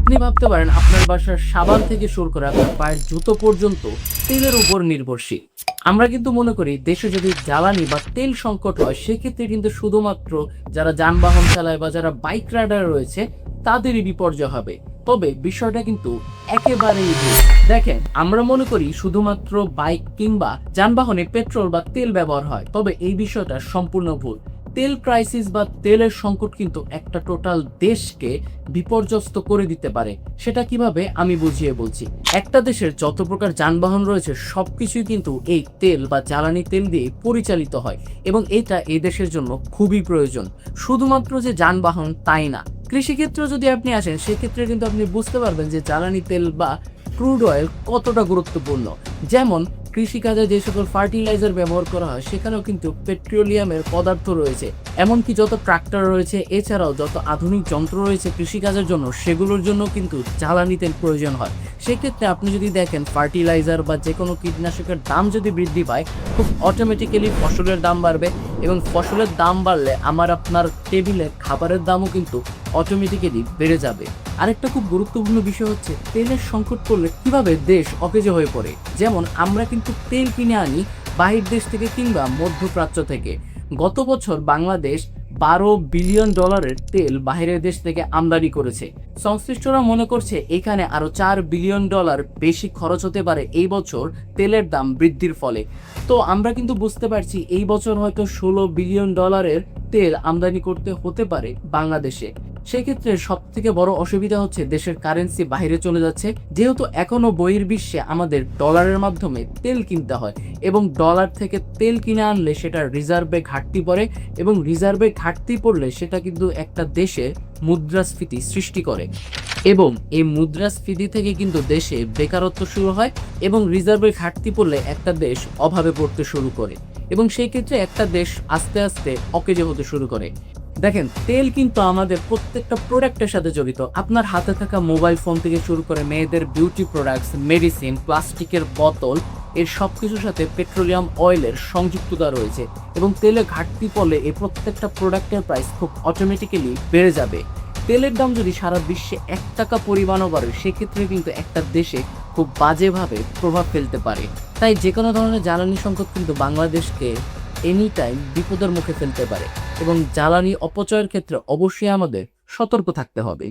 আপনি ভাবতে পারেন আপনার বাসার সাবান থেকে শুরু করে আপনার পায়ের জুতো পর্যন্ত তেলের উপর নির্ভরশীল। আমরা কিন্তু মনে করি দেশে যদি জ্বালানি বা তেল সংকট হয় সেক্ষেত্রে কিন্তু শুধুমাত্র যারা যানবাহন চালায় বা যারা বাইক রাইডার রয়েছে তাদেরই বিপর্যয় হবে। তবে বিষয়টা কিন্তু একেবারেই ভুল। দেখেন, আমরা মনে করি শুধুমাত্র বাইক কিংবা যানবাহনে পেট্রোল বা তেল ব্যবহার হয়, তবে এই বিষয়টা সম্পূর্ণ ভুল। তেল ক্রাইসিস বা তেলের সংকট কিন্তু একটা টোটাল দেশকে বিপর্যস্ত করে দিতে পারে। সেটা কিভাবে আমি বুঝিয়ে বলছি। একটা দেশের যত প্রকার যানবাহন রয়েছে সবকিছুই কিন্তু এই তেল বা জ্বালানি তেল দিয়ে পরিচালিত হয় এবং এটা এই দেশের জন্য খুবই প্রয়োজন। শুধুমাত্র যে যানবাহন তাই না, কৃষিক্ষেত্রে যদি আপনি আসেন সেক্ষেত্রে কিন্তু আপনি বুঝতে পারবেন যে জ্বালানি তেল বা ক্রুড অয়েল কতটা গুরুত্বপূর্ণ। যেমন কৃষিকাজে যে সকল ফার্টিলাইজার ব্যবহার করা হয় সেখানেও কিন্তু পেট্রোলিয়ামের পদার্থ রয়েছে। এমনকি যত ট্রাক্টর রয়েছে এছাড়াও যত আধুনিক যন্ত্র রয়েছে কৃষিকাজের জন্য সেগুলোর জন্য কিন্তু জ্বালানি তেল প্রয়োজন হয়। সেক্ষেত্রে আপনি যদি দেখেন ফার্টিলাইজার বা যে কোনো কীটনাশকের দাম যদি বৃদ্ধি পায় খুব অটোমেটিক্যালি ফসলের দাম বাড়বে এবং ফসলের দাম বাড়লে আমার আপনার টেবিলে খাবারের দামও কিন্তু অটোমেটিক্যালি বেড়ে যাবে। আরেকটা খুব গুরুত্বপূর্ণ বিষয় হচ্ছে তেলের সংকট পড়লে কিভাবে দেশ অকেজো হয়ে পড়ে। যেমন আমরা কিন্তু তেল কিনে আনি বাহির দেশ থেকে কিংবা মধ্যপ্রাচ্য থেকে। গত বছর বাংলাদেশ $12 বিলিয়ন তেল বাহিরের দেশ থেকে আমদানি করেছে। সংশ্লিষ্টরা মনে করছে এখানে আরো $4 বিলিয়ন বেশি খরচ হতে পারে এই বছর তেলের দাম বৃদ্ধির ফলে। তো আমরা কিন্তু বুঝতে পারছি এই বছর হয়তো $16 বিলিয়ন তেল আমদানি করতে হতে পারে বাংলাদেশে। সেক্ষেত্রে সব থেকে বড় অসুবিধা হচ্ছে দেশের কারেন্সি বাইরে চলে যাচ্ছে, যেহেতু এখনো বহির্বিশ্বে আমাদের ডলারের মাধ্যমে তেল কিনতে হয় এবং ডলার থেকে তেল কিনে আনলে সেটা রিজার্ভে ঘাটতি পড়ে এবং রিজার্ভে ঘাটতি পড়লে সেটা কিন্তু একটা দেশে মুদ্রাস্ফীতি সৃষ্টি করে এবং এই মুদ্রাস্ফীতি থেকে কিন্তু দেশে বেকারত্ব শুরু হয় এবং রিজার্ভের ঘাটতি পড়লে একটা দেশ অভাবে পড়তে শুরু করে এবং সেই ক্ষেত্রে একটা দেশ আস্তে আস্তে অকেজো হতে শুরু করে। দেখেন, তেল কিন্তু আমাদের প্রত্যেকটা প্রোডাক্টের সাথে জড়িত। আপনার হাতে থাকা মোবাইল ফোন থেকে শুরু করে মেয়েদের বিউটি প্রোডাক্টস, মেডিসিন, প্লাস্টিকের বোতল, এর সব কিছুর সাথে পেট্রোলিয়াম অয়েলের সংযুক্ততা রয়েছে এবং তেলে ঘাটতি পড়লে এই প্রত্যেকটা প্রোডাক্টের প্রাইস খুব অটোমেটিক্যালি বেড়ে যাবে। তেলের দাম যদি সারা বিশ্বে $1 পরিমাণও বাড়ে সেক্ষেত্রে কিন্তু একটা দেশে খুব বাজেভাবে প্রভাব ফেলতে পারে। তাই যে কোনো ধরনের জ্বালানি সংকট কিন্তু বাংলাদেশকে এনি টাইম বিপদের মুখে ফেলতে পারে এবং জ্বালানি অপচয়ের ক্ষেত্রে অবশ্যই আমাদের সতর্ক থাকতে হবে।